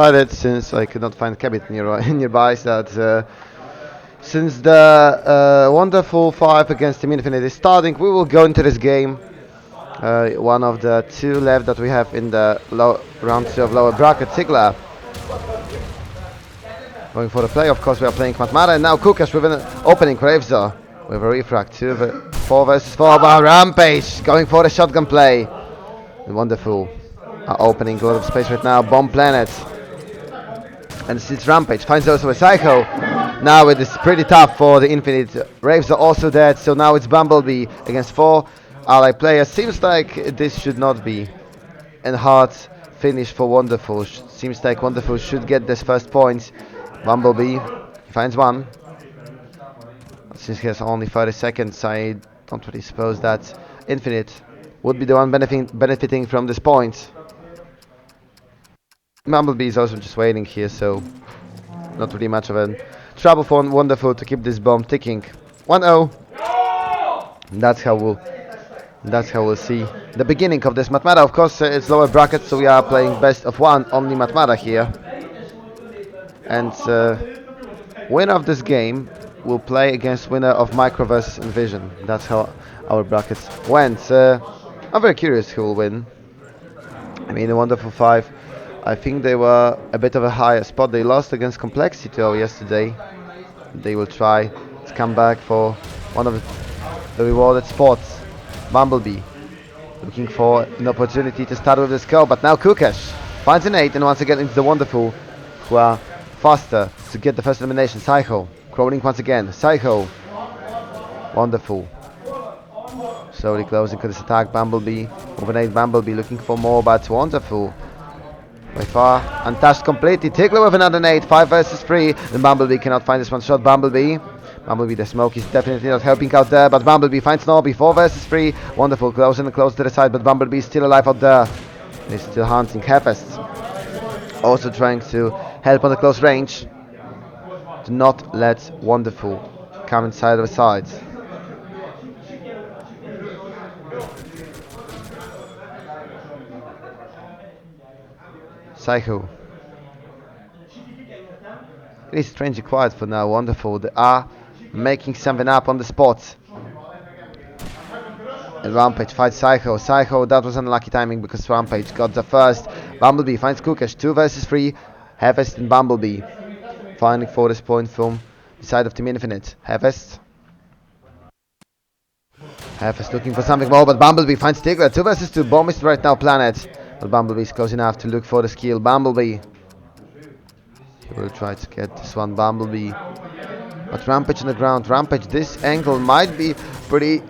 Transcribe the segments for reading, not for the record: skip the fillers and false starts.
Decided, since I could not find kebit nearby, that since the wonderful 5 against Team Infinite is starting, we will go into this game. One of the two left that we have in the round 2 of lower bracket. Tigla going for the play. Of course, we are playing matmata, and now Kukash with an opening Ravza with a refract. 4 versus 4. But Rampage going for the shotgun play. Wonderful. Opening a lot of space right now. Bomb Planet. And it's Rampage, finds also a Psycho. Now it is pretty tough for the Infinite. Raves are also dead, so now it's Bumblebee against 4 ally players. Seems like this should not be a hard finish for Wonderful. Seems like Wonderful should get this first points. Bumblebee finds one. Since he has only 30 seconds, I don't really suppose that Infinite would be the one benefiting from this point. Bumblebee is also just waiting here, so not really much of a trouble for Wonderful to keep this bomb ticking. 1-0. That's how we'll see the beginning of this matmata. Of course, it's lower bracket, so we are playing best of one, only matmata here. And winner of this game will play against winner of Micro versus Envision. That's how our brackets went. I'm very curious who will win. I mean, the Wonderful 5. I think they were a bit of a higher spot. They lost against Complexity yesterday. They will try to come back for one of the rewarded spots. Bumblebee looking for an opportunity to start with the scope, but now Kukash finds an 8, and once again it's the Wonderful who are faster to get the first elimination. Psycho crawling once again. Psycho. Wonderful slowly closing to this attack. Bumblebee with an 8. Bumblebee looking for more, but Wonderful by far untouched completely. Tickler with another 8, 5 versus 3. Then Bumblebee cannot find this one shot. Bumblebee, the smoke is definitely not helping out there, but Bumblebee finds Norby. 4 versus 3. Wonderful, close and close to the side, but Bumblebee is still alive out there. He's still hunting. Hefest also trying to help on the close range to not let Wonderful come inside of the sides. Psycho. It is strangely quiet for now. Wonderful. They are making something up on the spot. And Rampage fights Psycho. Psycho, that was unlucky timing because Rampage got the first. Bumblebee finds Kukash. 2 versus 3. Hefest and Bumblebee finding for this point from the side of Team Infinite. Hefest looking for something more, but Bumblebee finds Tigler. 2 versus 2. Bomb is right now Planet. But Bumblebee is close enough to look for the skill. Bumblebee. He will try to get this one. Bumblebee. But Rampage on the ground. Rampage, this angle might be pretty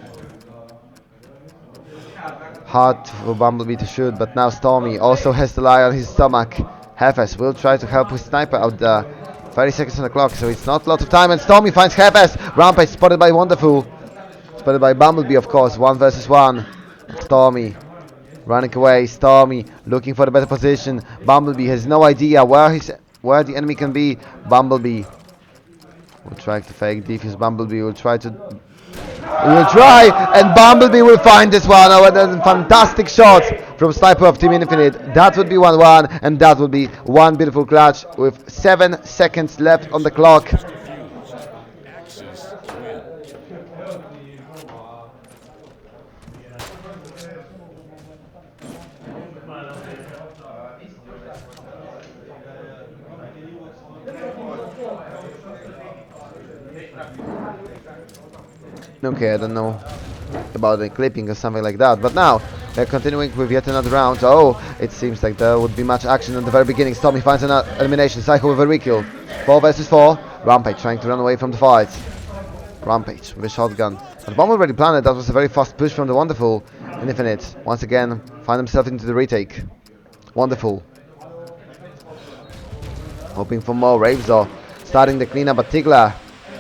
hard for Bumblebee to shoot. But now Stormy also has to lie on his stomach. Hefes will try to help with Sniper out there. 30 seconds on the clock, so it's not a lot of time. And Stormy finds Hefes. Rampage spotted by Wonderful. Spotted by Bumblebee, of course. 1 versus 1. Stormy running away. Stormy looking for the better position. Bumblebee has no idea where the enemy can be. Bumblebee will try to fake defuse. Bumblebee will try, and Bumblebee will find this one. Oh, a fantastic shot from Sniper of Team Infinite. That would be 1-1, and that would be one beautiful clutch with 7 seconds left on the clock. Okay, I don't know about the clipping or something like that, but now they're continuing with yet another round. Oh, it seems like there would be much action in the very beginning. Stormy finds an elimination. Psycho with a re-kill. 4 versus 4. Rampage trying to run away from the fight. Rampage with a shotgun. But bomb already planted. That was a very fast push from the Wonderful. Infinite once again find himself into the retake. Wonderful hoping for more. Ravesor starting the cleanup, but Tigla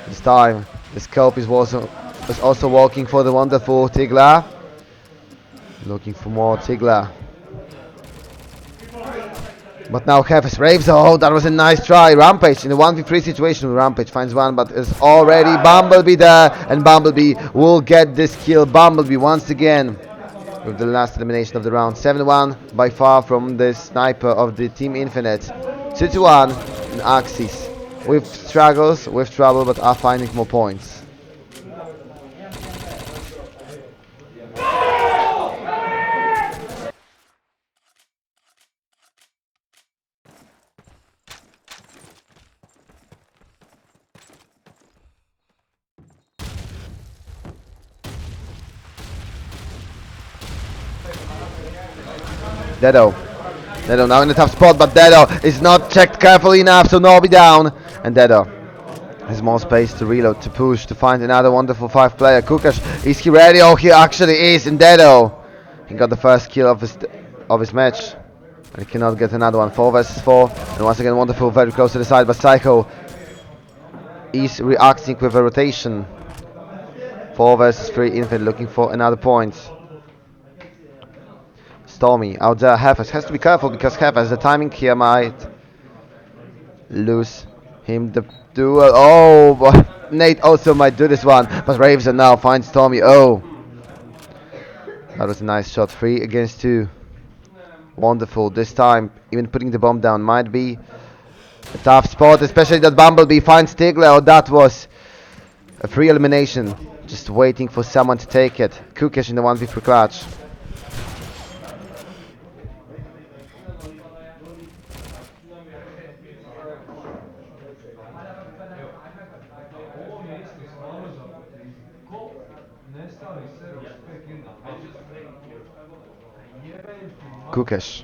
this time the scope was also walking for the Wonderful. Tigla looking for more. Tigla, but now Hefes Raves. Oh, that was a nice try. Rampage in a 1v3 situation. Rampage finds one, but is already Bumblebee there, and Bumblebee will get this kill. Bumblebee once again with the last elimination of the round. 7-1 by far from the sniper of the Team Infinite. 2-1 in Axis. With struggles, with trouble, but are finding more points. Dedo. Dedo now in a tough spot, but Dedo is not checked carefully enough, so Nobi down. And Dedo has more space to reload, to push, to find another wonderful 5-player. Kukash, is he ready? Oh, he actually is. And Dedo, he got the first kill of his match. And he cannot get another one. 4 versus 4. And once again, wonderful, very close to the side. But Psycho is reacting with a rotation. 4 versus 3. Infinite looking for another point. Stormy out there. Hefes has to be careful because Hefes, the timing here might lose him the duel. Oh, but Nate also might do this one. But Raveson now finds Stormy. Oh, that was a nice shot. 3 against 2. Wonderful. This time, even putting the bomb down might be a tough spot, especially that Bumblebee finds Stigler. Oh, that was a free elimination. Just waiting for someone to take it. Kukish in the 1v3 clutch. Kukesh.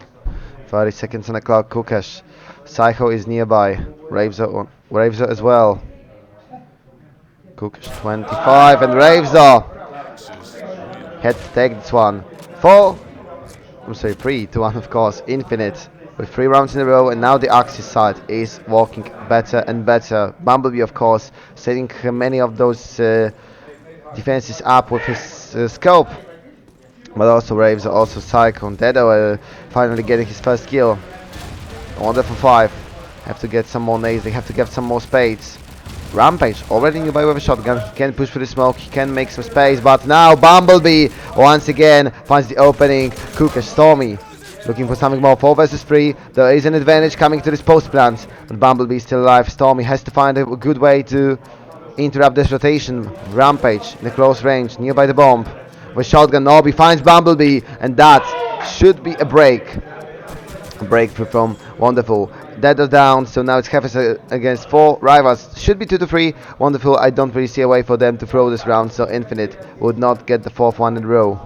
30 seconds on the clock. Kukesh. Psycho is nearby. Ravezo as well. Kukesh 25 and Ravezo had to take this one. 3-1 of course. Infinite with 3 rounds in a row, and now the Axis side is walking better and better. Bumblebee of course setting many of those defenses up with his scope. But also Raves, also Psycho and Dedo finally getting his first kill. Wonderful 5. Have to get some more nades, they have to get some more spades. Rampage already nearby with a shotgun. He can push through the smoke, he can make some space, but now Bumblebee once again finds the opening. Kukesh, Stormy looking for something more. 4 versus 3. There is an advantage coming to this post plant, but Bumblebee is still alive. Stormy has to find a good way to interrupt this rotation. Rampage in the close range, nearby the bomb. With shotgun, Nobi finds Bumblebee, and that should be a break. A breakthrough from Wonderful. Dedo down, so now it's Hefes against 4 rivals. Should be 2-3. Wonderful, I don't really see a way for them to throw this round, so Infinite would not get the 4th one in a row.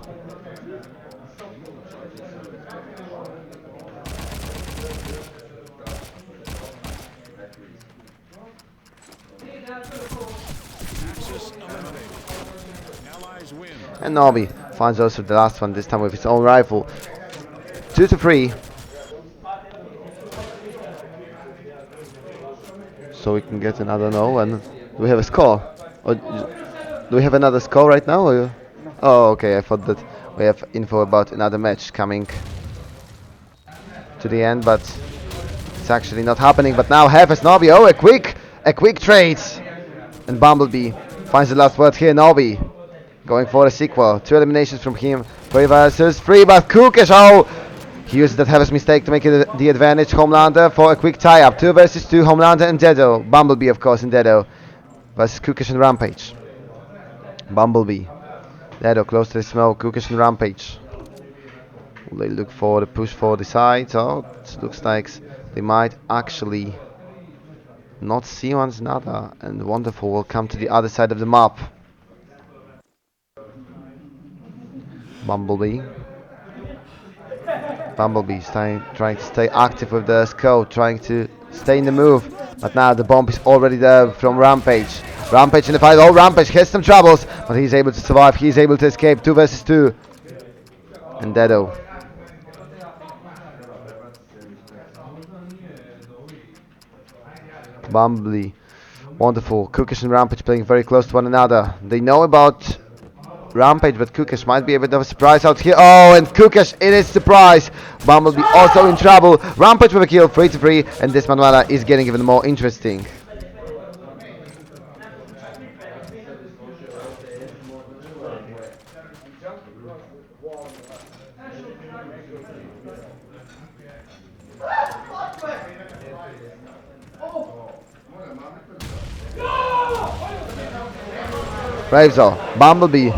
And Nobi finds also the last one, this time with his own rifle. 2-3. So we can get another no, and do we have a score? Or do we have another score right now? Or? Oh, okay, I thought that we have info about another match coming to the end, but it's actually not happening. But now Hefes, Nobi, oh, a quick trade. And Bumblebee finds the last word here, Nobi. Going for a sequel. 2 eliminations from him. 3 versus 3, but Kukish, oh! He used that Hefes mistake to make it the advantage. Homelander for a quick tie-up. 2 versus 2, Homelander and Dedo. Bumblebee, of course, and Dedo. Versus Kukish and Rampage. Bumblebee. Dedo close to the smoke. Kukish and Rampage. They look for the push for the sides. Oh, it looks like they might actually not see one another. And Wonderful will come to the other side of the map. Bumblebee trying to stay active with the scope, trying to stay in the move. But now the bomb is already there from Rampage. Rampage in the fight. Oh, Rampage has some troubles, but he's able to survive. He's able to escape. 2 versus 2. And Dedo. Bumblebee. Wonderful. Kukish and Rampage playing very close to one another. They know about Rampage, but Kukish might be a bit of a surprise out here. Oh, and Kukish, it is surprise. Bumblebee also in trouble. Rampage with a kill, 3-3, and this matmata is getting even more interesting. Bravesor, Bumblebee.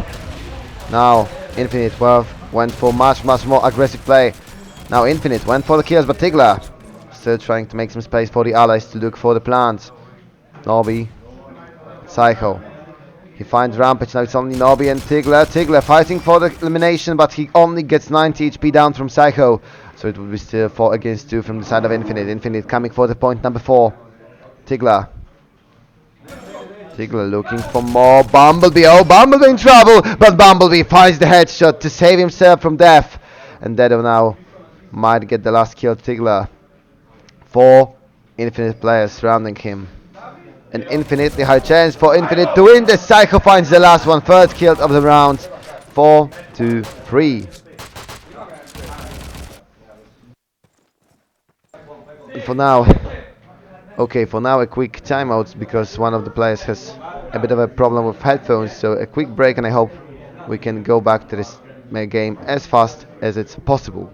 Now Infinite went for much more aggressive play. Now Infinite went for the kills, but Tigler still trying to make some space for the allies to look for the plants. Nobby, Psycho. He finds Rampage. Now it's only Nobby and Tigler. Tigler fighting for the elimination, but he only gets 90 HP down from Psycho. So it will be still 4 against 2 from the side of Infinite. Infinite coming for the point number 4. Tigler. Tigler looking for more. Bumblebee. Oh, Bumblebee in trouble. But Bumblebee finds the headshot to save himself from death. And Dedo now might get the last kill. Tigler. 4 Infinite players surrounding him. An infinitely high chance for Infinite to win. The Psycho finds the last one. First kill of the round. 4-3. For now, okay, for now a quick timeout because one of the players has a bit of a problem with headphones. So a quick break, and I hope we can go back to this game as fast as it's possible.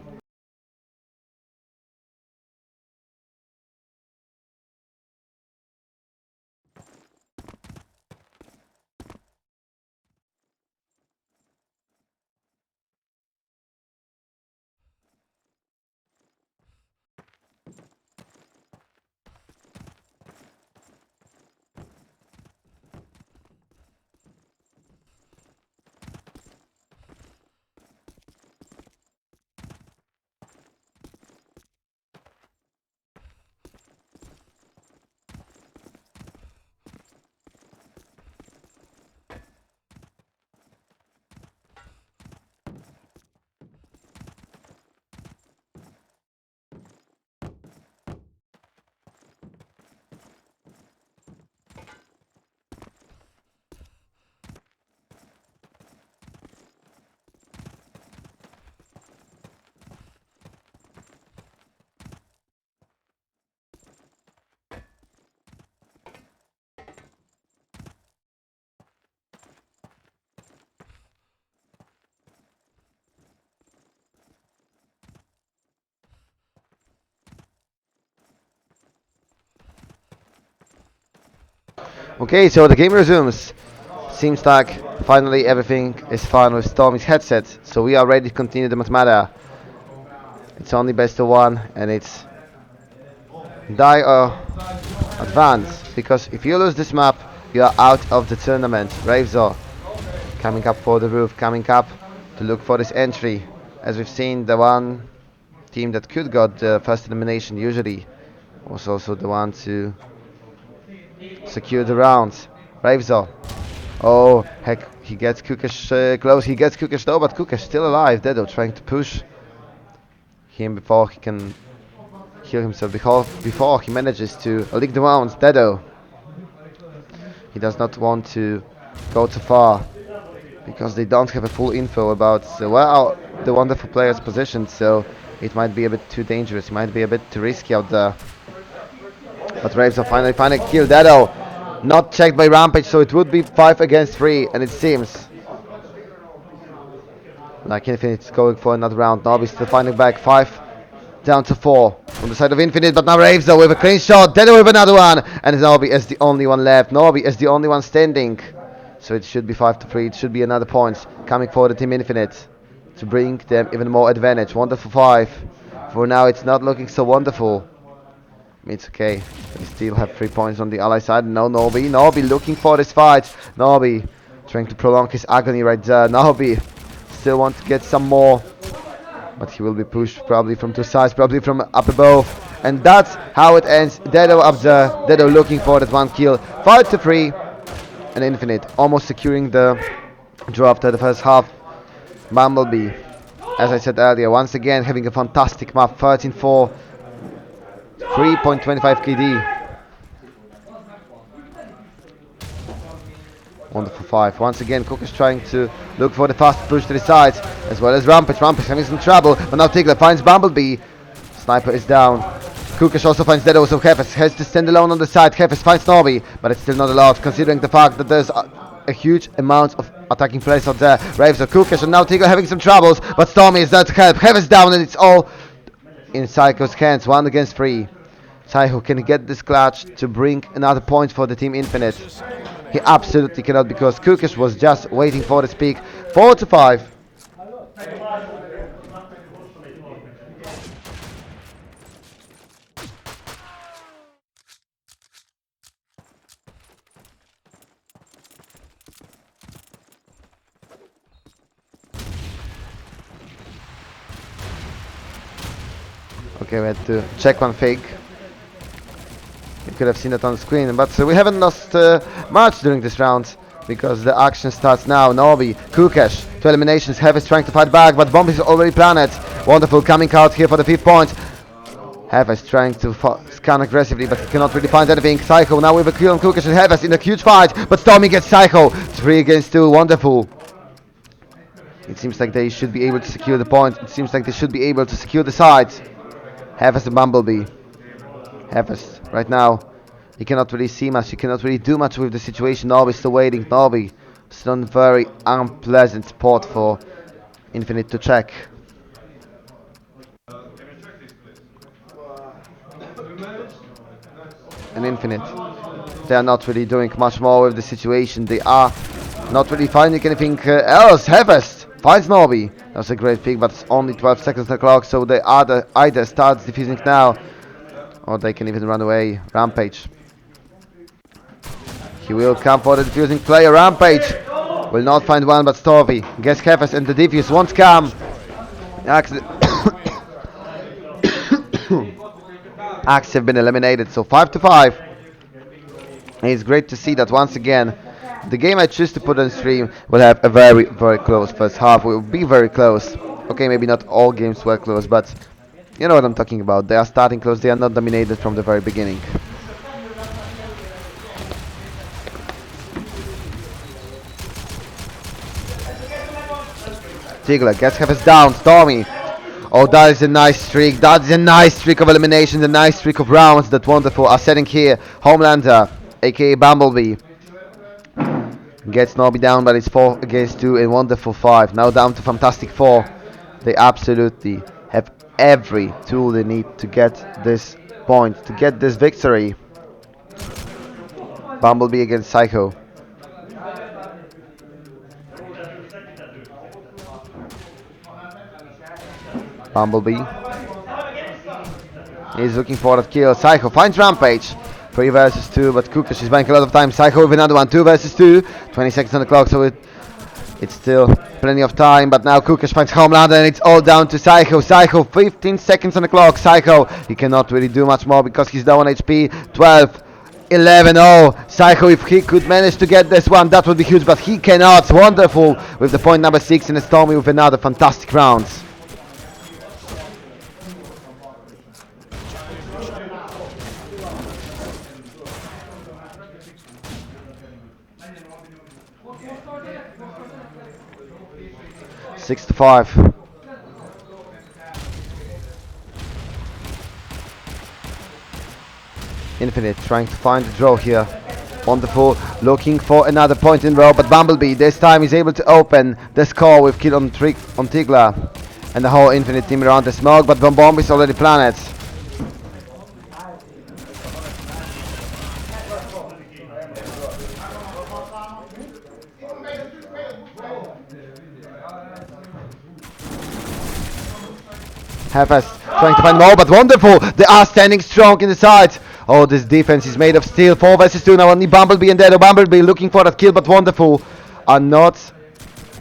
Okay, so the game resumes. Seems like finally everything is fine with Stormy's headset, so we are ready to continue the matmata. It's only best of 1, and it's die or advance, because if you lose this map, you are out of the tournament. Bravesor coming up for the roof, coming up to look for this entry. As we've seen, the one team that could got the first elimination usually was also the one to secure the rounds. Bravesor. Oh, heck, he gets Kukesh close. He gets Kukesh though, but Kukesh still alive. Dedo trying to push him before he can heal himself, before he manages to lick the rounds. Dedo. He does not want to go too far because they don't have a full info about well, the wonderful player's position, so it might be a bit too dangerous. It might be a bit too risky out there. But Bravesor finally killed Dedo. Not checked by Rampage, so it would be 5 against 3, and it seems like Infinite's going for another round. Nobby's still finding back. 5 down to 4 from the side of Infinite, but now Bravesor with a clean shot. Dedo with another one, and Nobby is the only one left. Nobby is the only one standing, so it should be 5-3. It should be another point coming for the Team Infinite to bring them even more advantage. Wonderful 5. For now, it's not looking so wonderful. It's okay. We still have 3 points on the ally side. No, Nobby looking for this fight. Nobby trying to prolong his agony right there. Nobby still wants to get some more, but he will be pushed probably from 2 sides, probably from up above. And that's how it ends. Dedo up there. Dedo looking for that 1 kill. 5-3. And Infinite almost securing the draw after the first half. Bumblebee, as I said earlier, once again having a fantastic map. 13-4. 3.25 KD. Wonderful 5. Once again, Cook is trying to look for the fast push to the sides, as well as Rampage. Rampage having some trouble, but now Tigler finds Bumblebee. Sniper is down. Kukish also finds Dedo, so Hefes has to stand alone on the side. Hefes finds Nobby, but it's still not allowed, considering the fact that there's a huge amount of attacking players out there. Raves or Kukish, and now Tigler having some troubles, but Stormy is there to help. Hefes down, and it's all in Psycho's hands. 1 against 3. Saiho can get this clutch to bring another point for the Team Infinite. He absolutely cannot because Kukish was just waiting for the peak. 4-5. Okay, we had to check one fake. You could have seen that on the screen, but we haven't lost much during this round because the action starts now. Nobi, Kukesh, 2 eliminations. Heavy is trying to fight back, but Bomb is already planted. Wonderful coming out here for the 5th point. Heavy is trying to scan aggressively, but he cannot really find anything. Psycho now with a kill on Kukesh and Heavy in a huge fight, but Stormy gets Psycho. 3 against 2, wonderful. It seems like they should be able to secure the point. It seems like they should be able to secure the sides. Heavy and Bumblebee. Heves right now, he cannot really see much, he cannot really do much with the situation. Nobi still waiting. Nobi still in a very unpleasant spot for Infinite to check. And Infinite, they are not really doing much more with the situation. They are not really finding anything else. Heves finds Nobi. That's a great pick, but it's only 12 seconds on the clock, so they either starts defusing now or they can even run away. Rampage. He will come for the defusing player. Rampage will not find one, but Storvy gets Hefes and the defuse won't come. Axe have been eliminated, so 5-5. It's great to see that once again. The game I choose to put on stream will have a very, very close first half. Will be very close. Okay, maybe not all games were close, but you know what I'm talking about. They are starting close. They are not dominated from the very beginning. Tigler gets Hefes down. Stormy. Oh, that is a nice streak. That is a nice streak of eliminations. A nice streak of rounds that wonderful are setting here. Homelander, aka Bumblebee, gets Nobby down, but it's 4 against 2 and wonderful 5. Now down to Fantastic 4. They absolutely have every tool they need to get this point, to get this victory. Bumblebee against Psycho. Bumblebee. He's looking for that kill. Psycho finds Rampage. 3 versus 2, but Kukish is buying a lot of time. Psycho with another one. 2 versus 2. 20 seconds on the clock, so it's still plenty of time. But now Kukish finds Homelander, and it's all down to Psycho. Psycho, 15 seconds on the clock. Psycho, he cannot really do much more because he's down on HP. 12, 11, oh. Psycho, if he could manage to get this one, that would be huge, but he cannot. Wonderful with the point number 6, and Stormy with another fantastic rounds. Six to 5. Infinite trying to find the draw here. Wonderful, looking for another point in row, but Bumblebee this time is able to open the score with kill on Tigla and the whole Infinite team around the smoke, but Bomb is already planted. Hefes trying to find more, but wonderful. They are standing strong in the side. Oh, this defense is made of steel. 4 versus 2. Now only Bumblebee and Dedo. Bumblebee looking for that kill, but wonderful are not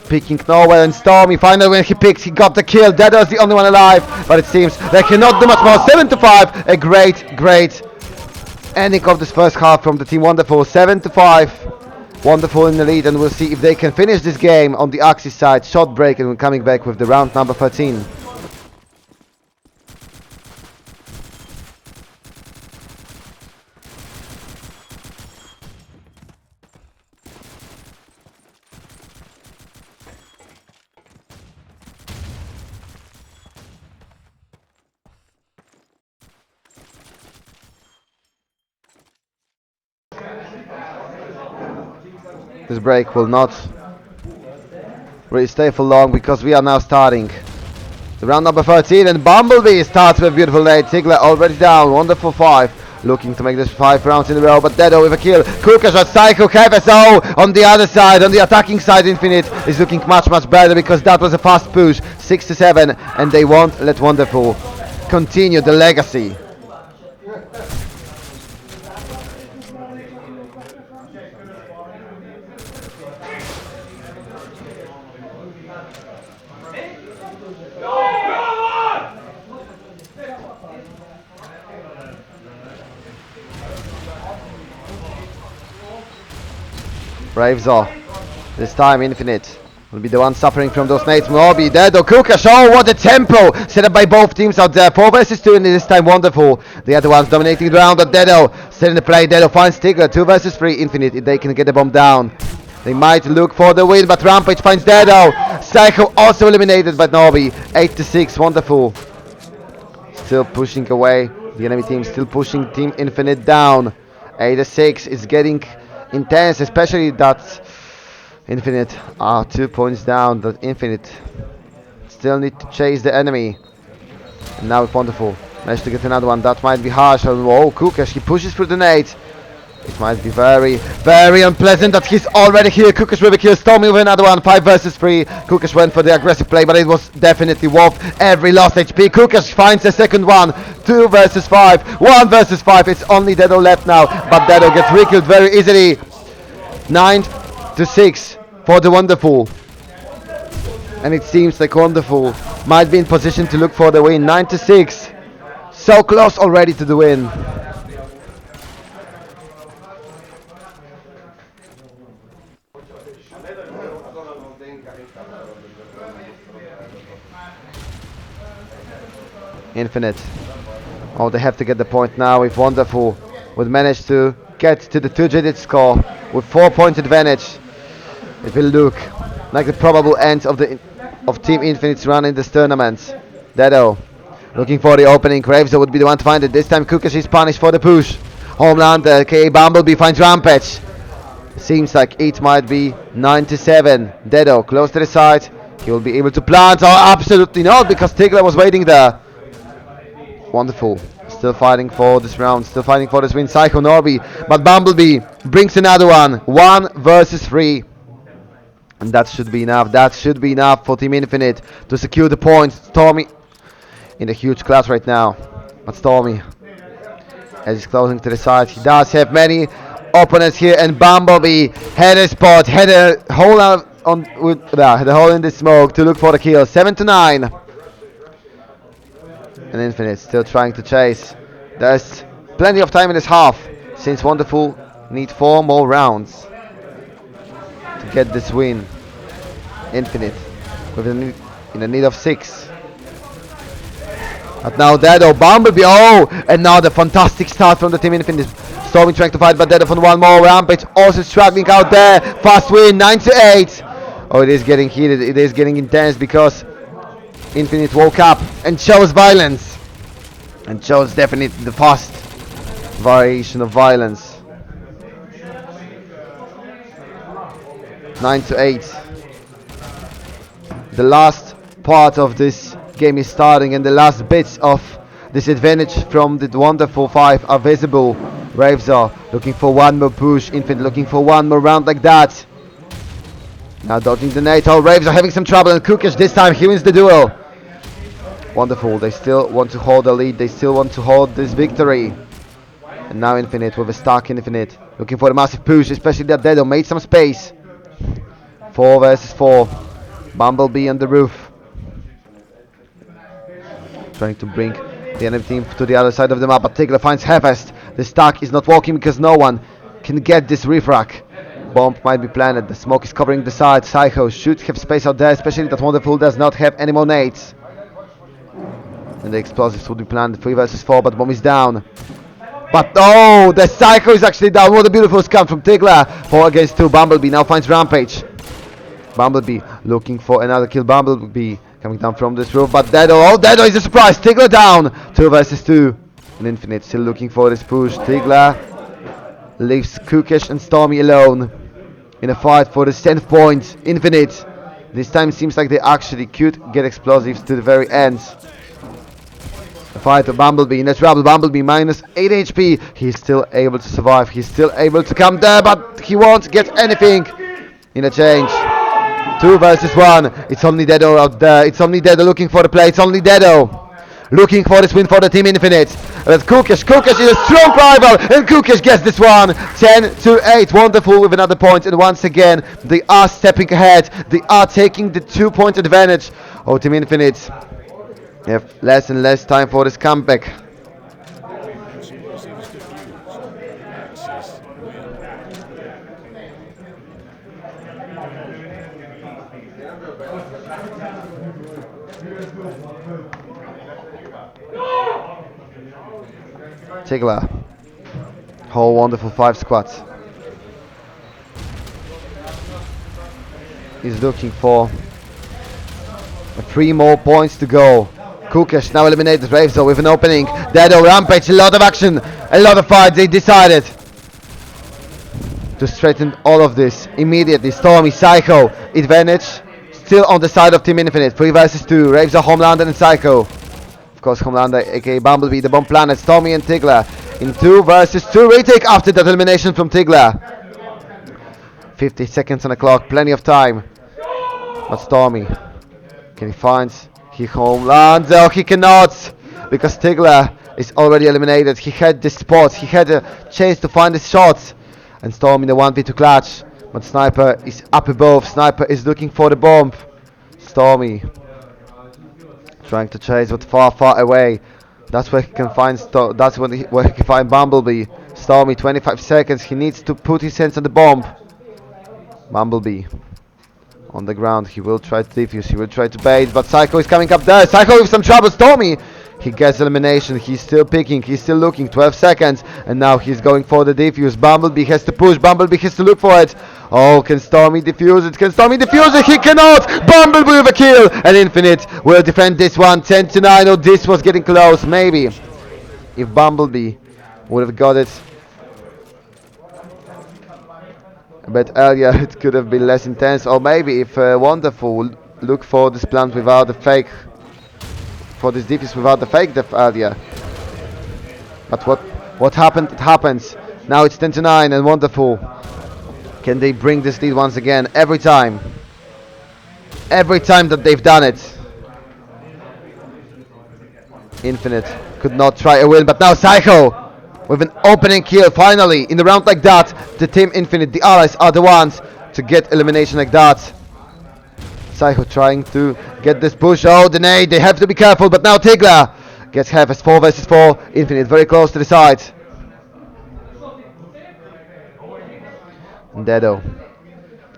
picking nowhere. And Stormy finally when he picks, he got the kill. Dedo is the only one alive, but it seems they cannot do much more. 7-5. A great ending of this first half from the team. Wonderful. 7-5. Wonderful in the lead, and we'll see if they can finish this game on the Axis side. Shot break, and we're coming back with the round number 13. This break will not really stay for long because we are now starting The round number 13, and Bumblebee starts with a beautiful nade. Tigler already down, wonderful 5. Looking to make this 5 rounds in a row, but Dedo with a kill. Kuka shot, Psycho, KFSO on the other side, on the attacking side. Infinite is looking much better because that was a fast push, 6-7, and they won't let Wonderful continue the legacy. Braves are. This time Infinite will be the one suffering from those nades. Mobi, Dedo, Kukash. Oh, what a tempo set up by both teams out there. 4 versus 2, and this time Wonderful. The other one's dominating the round, but Dedo still in the play. Dedo finds Tigger. 2 versus 3. Infinite, if they can get the bomb down, they might look for the win, but Rampage finds Dedo. Psycho also eliminated by Nobi. 8-6. Wonderful still pushing away. The enemy team still pushing Team Infinite down. 8-6. It's getting intense, especially that Infinite are 2 points down. That Infinite still need to chase the enemy. And now it's Wonderful managed to get another one. That might be harsh. Oh, Kukash, he pushes through the nade. It might be very unpleasant that he's already here. Kukash with a kill. Stormy with another one. 5 versus 3. Kukash went for the aggressive play, but it was definitely worth every lost HP. Kukash finds a second one. 2 versus 5. 1 versus 5. It's only Dedo left now, but Dedo gets re-killed very easily. 9-6 for the Wonderful. And it seems like Wonderful might be in position to look for the win. 9-6. So close already to the win. Infinite. Oh, they have to get the point now. If Wonderful would manage to get to the 2-digit score with 4-point advantage, it will look like the probable end of Team Infinite's run in this tournament. Dedo looking for the opening. Graveser would be the one to find it. This time Kukash is punished for the push. Homeland, K Bumblebee finds Rampage. Seems like it might be 9-7. Dedo close to the side. He will be able to plant. Oh, absolutely not, because Tigler was waiting there. Wonderful. Still fighting for this round. Still fighting for this win. Psycho Norby. But Bumblebee brings another one. 1 versus 3. And that should be enough. That should be enough for Team Infinite to secure the points. Stormy in a huge class right now. But Stormy, as he's closing to the side, he does have many opponents here. And Bumblebee had a spot. Had a hole had a hole in the smoke to look for the kill. 7-9. And Infinite still trying to chase. There's plenty of time in this half, since Wonderful need 4 more rounds to get this win. Infinite in the need of 6. But now Dedo, Bumblebee, oh! And now the fantastic start from the Team Infinite. Stormy trying to fight, but Dedo for one more. Rampage also struggling out there. Fast win, 9-8. Oh, it is getting heated. It is getting intense because Infinite woke up and chose violence. And chose definitely the fast variation of violence. 9-8. The last part of this game is starting, and the last bits of disadvantage from the Wonderful 5 are visible. Raves are looking for one more push. Infinite looking for one more round like that. Now dodging the nade. Oh, Raves are having some trouble, and Kukish this time he wins the duel. Wonderful. They still want to hold the lead. They still want to hold this victory. And now Infinite with a stuck Infinite looking for a massive push, especially that Dedo made some space. 4 versus 4. Bumblebee on the roof, trying to bring the enemy team to the other side of the map, but Tigler finds Harvest. The stack is not working because no one can get this refrac. Bomb might be planted. The smoke is covering the side. Psycho should have space out there, especially that Wonderful does not have any more nades. And the explosives would be planted. 3 versus 4, but bomb is down. But oh, the Psycho is actually down. What a beautiful scam from Tigler. 4 against 2. Bumblebee now finds Rampage. Bumblebee looking for another kill. Bumblebee coming down from this roof, but Dedo, oh, Dedo is a surprise. Tigler down. 2 versus 2. And Infinite still looking for this push. Tigler leaves Kukish and Stormy alone in a fight for the 10th point. Infinite This time seems like they actually could get explosives to the very end. The fight of Bumblebee in the trouble. Bumblebee minus 8 HP. He's still able to survive. He's still able to come there, but he won't get anything in a change. 2 versus 1. It's only Dedo out there. It's only Dedo looking for the play. It's only Dedo looking for this win for the Team Infinite. But Kukesh is a strong rival, and Kukesh gets this one. 10-8. Wonderful with another point, and once again they are stepping ahead. They are taking the 2-point advantage. Oh, Team Infinite. They have less and less time for this comeback. Tigla. Oh, wonderful 5 squats. He's looking for 3 more points to go. Kukesh now eliminated Ravezo with an opening. Dedo, Rampage, a lot of action, a lot of fights. They decided to straighten all of this immediately. Stormy, Psycho, advantage still on the side of Team Infinite. 3 versus 2. Ravezo, Homelander, and Psycho. Of course, Homelander, aka Bumblebee, the Bomb Planet, Stormy, and Tigla. In 2 versus 2 retake after that elimination from Tigla. 50 seconds on the clock, plenty of time. But Stormy, can he find? He Homelander, he cannot, because Tigla is already eliminated. He had this spot, he had a chance to find his shots, and Storm in the 1v2 clutch. But Sniper is up above. Sniper is looking for the bomb. Stormy trying to chase, but far away. That's where he can find. Where he can find Bumblebee. Stormy, 25 seconds. He needs to put his hands on the bomb. Bumblebee on the ground. He will try to defuse. He will try to bait, but Psycho is coming up there. Psycho with some trouble. Stormy, he gets elimination. He's still picking. He's still looking. 12 seconds, and now he's going for the defuse. Bumblebee has to push. Bumblebee has to look for it. Oh, can Stormy defuse it? Can Stormy defuse it? He cannot. Bumblebee with a kill, and Infinite will defend this one. 10-9. Oh, this was getting close. Maybe if Bumblebee would have got it a bit earlier, it could have been less intense. Or maybe if Wonderful look for this plant without the fake, for this defense without the fake def earlier. But what happened? It happens. Now it's 10-9, and Wonderful, can they bring this lead once again? Every time that they've done it, Infinite could not try a win. But now Psycho with an opening kill. Finally, in a round like that, the Team Infinite, the allies, are the ones to get elimination like that. Psycho trying to get this push. Oh, the nade, they have to be careful. But now Tigla gets half as 4 versus 4. Infinite very close to the side. And Dedo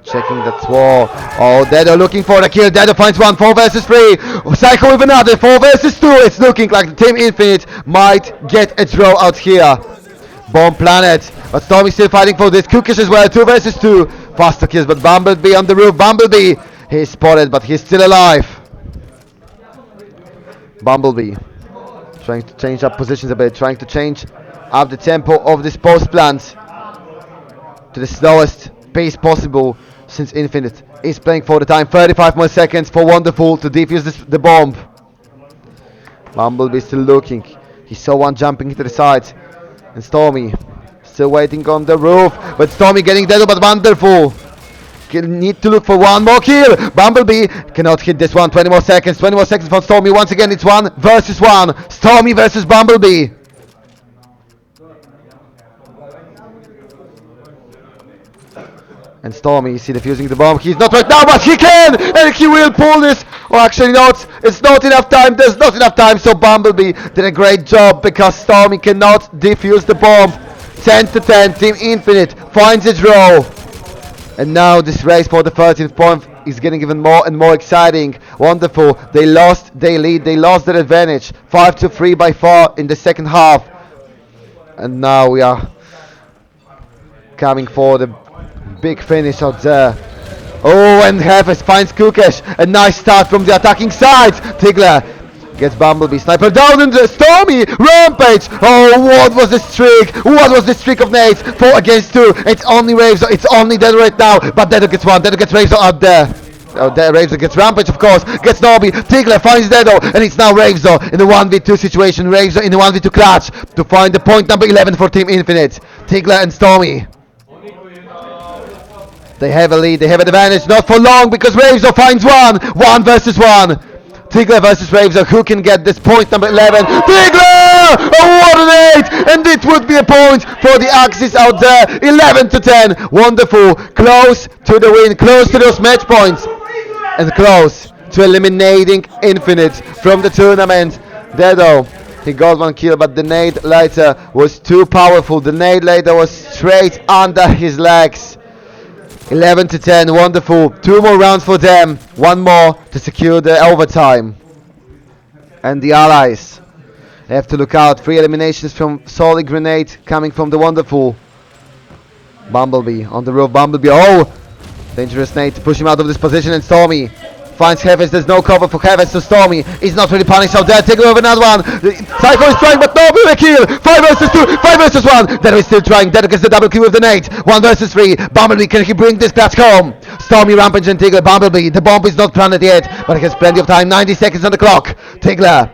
checking that wall. Oh, Dedo looking for the kill. Dedo finds one. 4 versus 3. Oh, Psycho with another. 4 versus 2. It's looking like the Team Infinite might get a draw out here. Bomb Planet. But Stormy still fighting for this. Kukish as well. 2 versus 2. Faster kills, but Bumblebee on the roof. Bumblebee, he's spotted, but he's still alive. Bumblebee trying to change up positions a bit. Trying to change up the tempo of this post plant to the slowest pace possible, since Infinite is playing for the time. 35 more seconds for Wonderful to defuse the bomb. Bumblebee still looking. He saw one jumping into the side. And Stormy still waiting on the roof. But Stormy getting dead, but Wonderful need to look for one more kill. Bumblebee cannot hit this one. 20 more seconds. 20 more seconds for Stormy. Once again, it's 1 versus 1. Stormy versus Bumblebee. And Stormy, you see defusing the bomb. He's not right now, but he can! And he will pull this! Or actually not. It's not enough time. There's not enough time. So Bumblebee did a great job, because Stormy cannot defuse the bomb. 10-10. Team Infinite finds a draw. And now this race for the 13th point is getting even more and more exciting. Wonderful. They lost their lead. They lost their advantage. 5-3 by far in the second half. And now we are coming for the big finish out there. Oh, and Hefes finds Kukesh. A nice start from the attacking side. Tigla gets Bumblebee. Sniper down, and Stormy Rampage. Oh, what was the streak? What was the streak of nades? 4 against 2. It's only Ravezo. It's only Dedo right now. But Dedo gets one. Dedo gets Ravezo out there. there Ravesor gets Rampage, of course, gets Nobby, Tigler finds Dedo, and it's now Ravesor in the 1v2 situation, Ravesor in the 1v2 clutch to find the point number 11 for Team Infinite. Tigler and Stormy. They have a lead, they have an advantage, not for long, because Ravesor finds one versus one. Tigler versus Ravesor, who can get this point number 11? Tigler! Oh, what an 8! And it would be a point for the Axis out there. 11 to 10. Wonderful. Close to the win, close to those match points. And close to eliminating Infinite from the tournament. Dedo, he got one kill, but the nade later was too powerful. The nade later was straight under his legs. 11 to 10, wonderful. 2 more rounds for them. 1 more to secure the overtime. And the allies have to look out. 3 eliminations from Solid Grenade coming from the wonderful Bumblebee on the roof. Bumblebee, oh! Dangerous nade to push him out of this position, and Stormy finds Heavis. There's no cover for Heavis, so Stormy is not really punished out there. Taking over another one. Psycho is trying, but no, with a kill. 5 versus 2, 5 versus 1. Dedo is still trying. Dedo gets the double kill with the nade. 1 versus 3. Bumblebee, can he bring this clutch home? Stormy, Rampage, and Tigler. Bumblebee, the bomb is not planted yet, but he has plenty of time. 90 seconds on the clock. Tigler,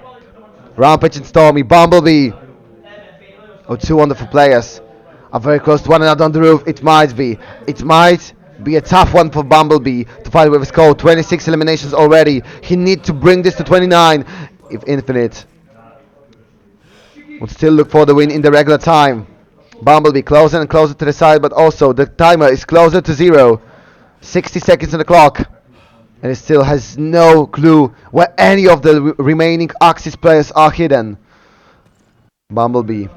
Rampage, and Stormy. Bumblebee. Oh, 2 wonderful players are very close to one another on the roof. It might be a tough one for Bumblebee to fight with his code. 26 eliminations already. He needs to bring this to 29 if Infinite would still look for the win in the regular time. Bumblebee closer and closer to the side, but also the timer is closer to 0. 60 seconds on the clock, and he still has no clue where any of the remaining Axis players are hidden. Bumblebee,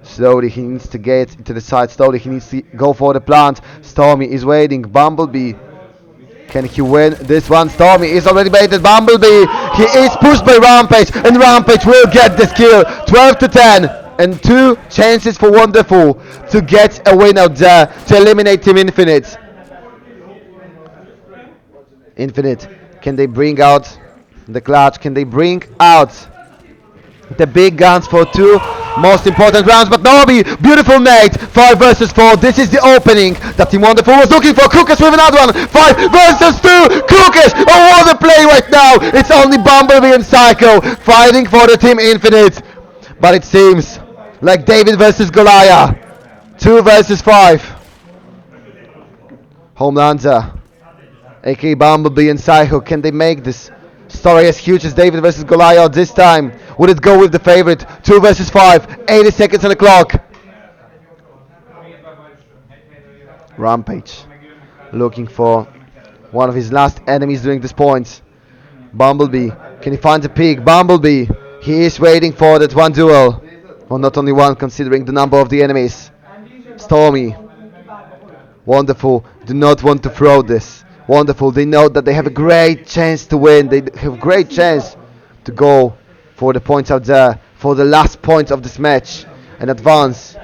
slowly he needs to get to the side, slowly he needs to go for the plant. Stormy is waiting. Bumblebee, can he win this one? Stormy is already baited. Bumblebee, he is pushed by Rampage, and Rampage will get this kill. 12 to 10, and 2 chances for Wonderful to get a win out there to eliminate Team Infinite. Infinite, can they bring out the clutch? Can they bring out the big guns for 2 most important rounds? But Nobby, beautiful nade. 5 versus 4. This is the opening that Team Wonderful was looking for. Kukas with another one. 5 versus 2. Kukas, oh, what a play right now. It's only Bumblebee and Psycho fighting for the Team Infinite. But it seems like David versus Goliath. 2 versus 5. Homelander, aka Bumblebee and Psycho, can they make this story as huge as David versus Goliath this time? Would it go with the favorite? 2 versus 5, 80 seconds on the clock. Rampage, looking for one of his last enemies during this point. Bumblebee, can he find the peak? Bumblebee, he is waiting for that one duel. Well, not only one, considering the number of the enemies. Stormy, Wonderful, do not want to throw this. Wonderful, they know that they have a great chance to win. They have a great chance to go for the points out there, for the last points of this match, and advance.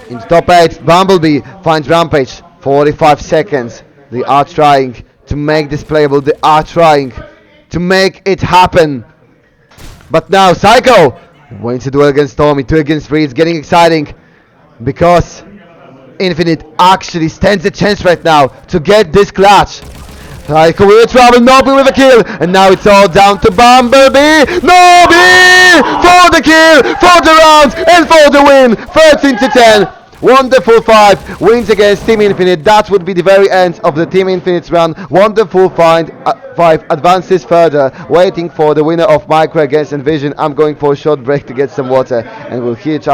In the top 8, Bumblebee finds Rampage. 45 seconds. They are trying to make this playable. They are trying to make it happen. But now Psycho wins a duel against Stormy. 2 against 3. It's getting exciting because Infinite actually stands a chance right now to get this clutch. Psycho will travel, Nobby with a kill, and now it's all down to Bumblebee. Nobby for the kill, for the round, and for the win. 13 to 10. Wonderful 5 wins against Team Infinite. That would be the very end of the Team Infinite's run. Wonderful 5 advances further, waiting for the winner of Micro against Envision. I'm going for a short break to get some water, and we'll hear each other